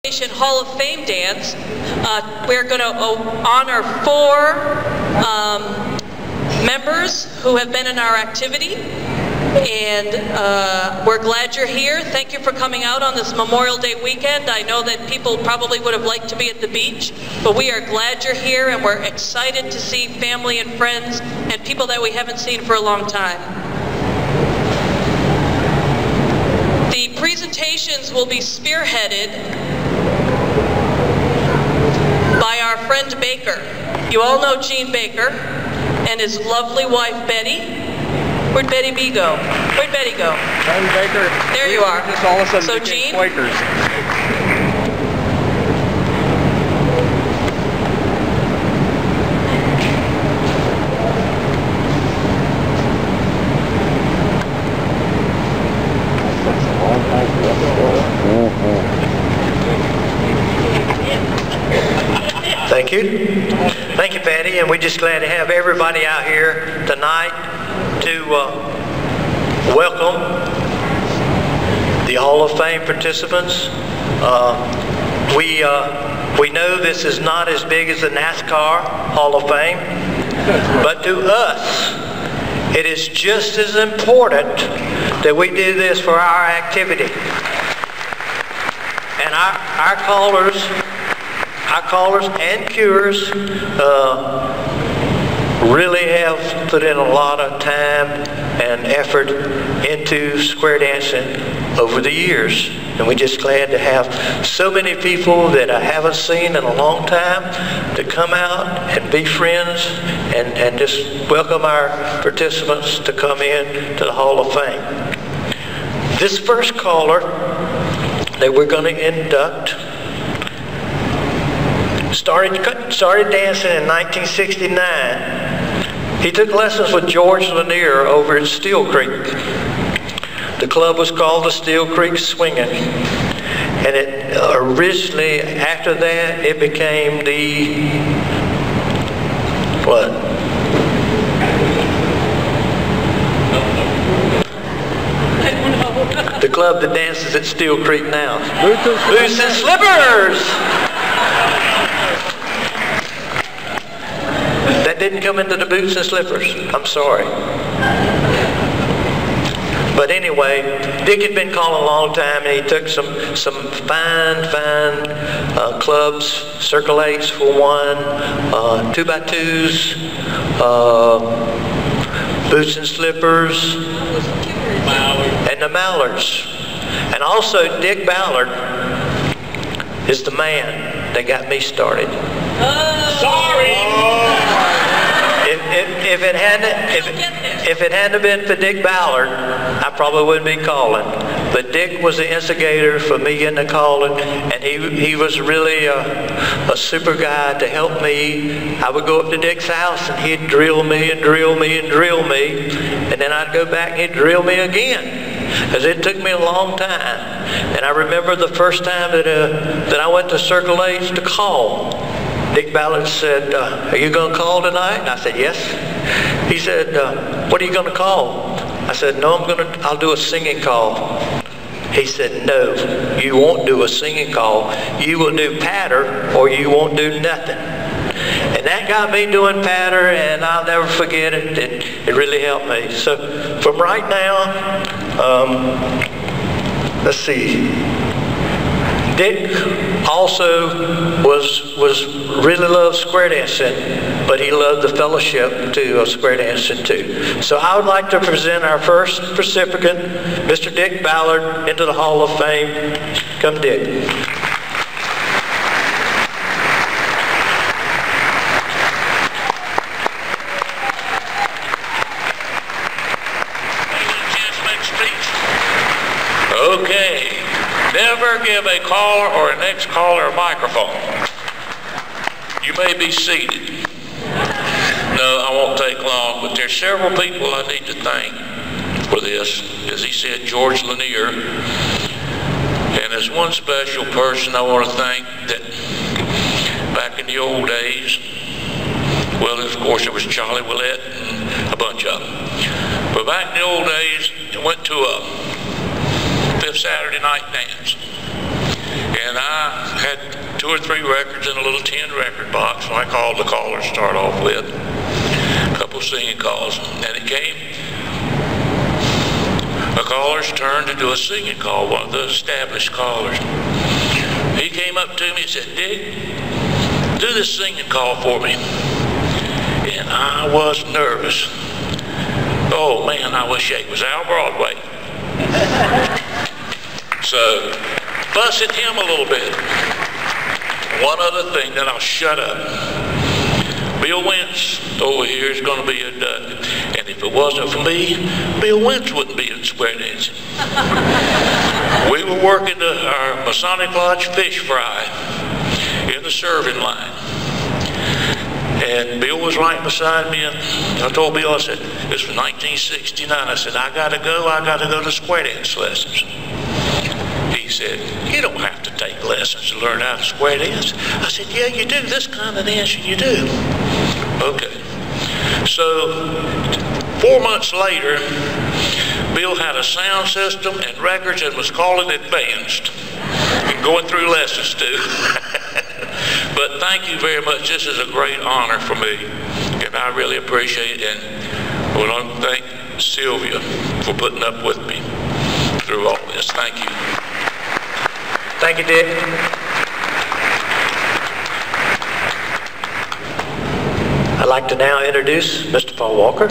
Hall of Fame dance. We're going to honor 4 members who have been in our activity, and we're glad you're here. Thank you for coming out on this Memorial Day weekend. I know that people probably would have liked to be at the beach, but we are glad you're here, and we're excited to see family and friends and people that we haven't seen for a long time. The presentations will be spearheaded by our friend Baker. You all know Gene Baker and his lovely wife Betty. Where'd Betty B go? Where'd Betty go? I'm Baker. There you are. Just all of a sudden so became Gene? Quakers. Thank you. Thank you, Patty, and we're just glad to have everybody out here tonight to welcome the Hall of Fame participants. We know this is not as big as the NASCAR Hall of Fame, but to us, it is just as important that we do this for our activity. And our callers and cuers really have put in a lot of time and effort into square dancing over the years. And we're just glad to have so many people that I haven't seen in a long time to come out and be friends and just welcome our participants to come in to the Hall of Fame. This first caller that we're going to induct started dancing in 1969. He took lessons with George Lanier over at Steel Creek. The club was called the Steel Creek Swingin'. And it originally, after that, it became the, what? The club that dances at Steel Creek now. Boots and Slippers! That didn't come into the Boots and Slippers. I'm sorry. But anyway, Dick had been calling a long time, and he took some fine clubs, Circle 8s for one, 2x2s, Boots and Slippers, and the Mallards. And also Dick Ballard is the man that got me started. Sorry! If it hadn't been for Dick Ballard, I probably wouldn't be calling. But Dick was the instigator for me getting the calling, and he was really a super guy to help me. I would go up to Dick's house, and he'd drill me and drill me and drill me, and then I'd go back and he'd drill me again. Because it took me a long time. And I remember the first time that I went to Circle 8 to call. Dick Ballard said, are you going to call tonight? And I said, yes. He said, what are you going to call? I said, no, I'll do a singing call. He said, no, you won't do a singing call. You will do patter or you won't do nothing. And that got me doing patter, and I'll never forget it. It really helped me. So from right now, let's see. Dick also really loved square dancing, but he loved the fellowship too of square dancing too. So I would like to present our first recipient, Mr. Dick Ballard, into the Hall of Fame. Come, Dick. Okay. Never give a caller or a next caller a microphone. You may be seated. No, I won't take long, but there's several people I need to thank for this. As he said, George Lanier. And there's one special person I want to thank that back in the old days, well, of course, it was Charlie Willett and a bunch of them. But back in the old days, I went to a Fifth Saturday night dance. And I had 2 or 3 records in a little tin record box, like all the callers start off with. A couple singing calls. And it came a caller's turn to do a singing call, one of the established callers. He came up to me and said, "Dick, do this singing call for me." And I was nervous. Oh man, I wish it was Al Broadway. So, fussing him a little bit. One other thing, then I'll shut up. Bill Wentz over here is going to be inducted. And if it wasn't for me, Bill Wentz wouldn't be in square dancing. We were working our Masonic Lodge fish fry in the serving line. And Bill was right beside me, and I told Bill, I said, this was 1969, I said, I gotta go to square dance lessons. He said, "You don't have to take lessons to learn how to square dance." I said, "Yeah, you do. This kind of dancing, you do." Okay. So 4 months later, Bill had a sound system and records and was calling advanced and going through lessons too. But thank you very much. This is a great honor for me, and I really appreciate it. And I want to thank Sylvia for putting up with me through all this. Thank you. Thank you, Dick. I'd like to now introduce Mr. Paul Walker.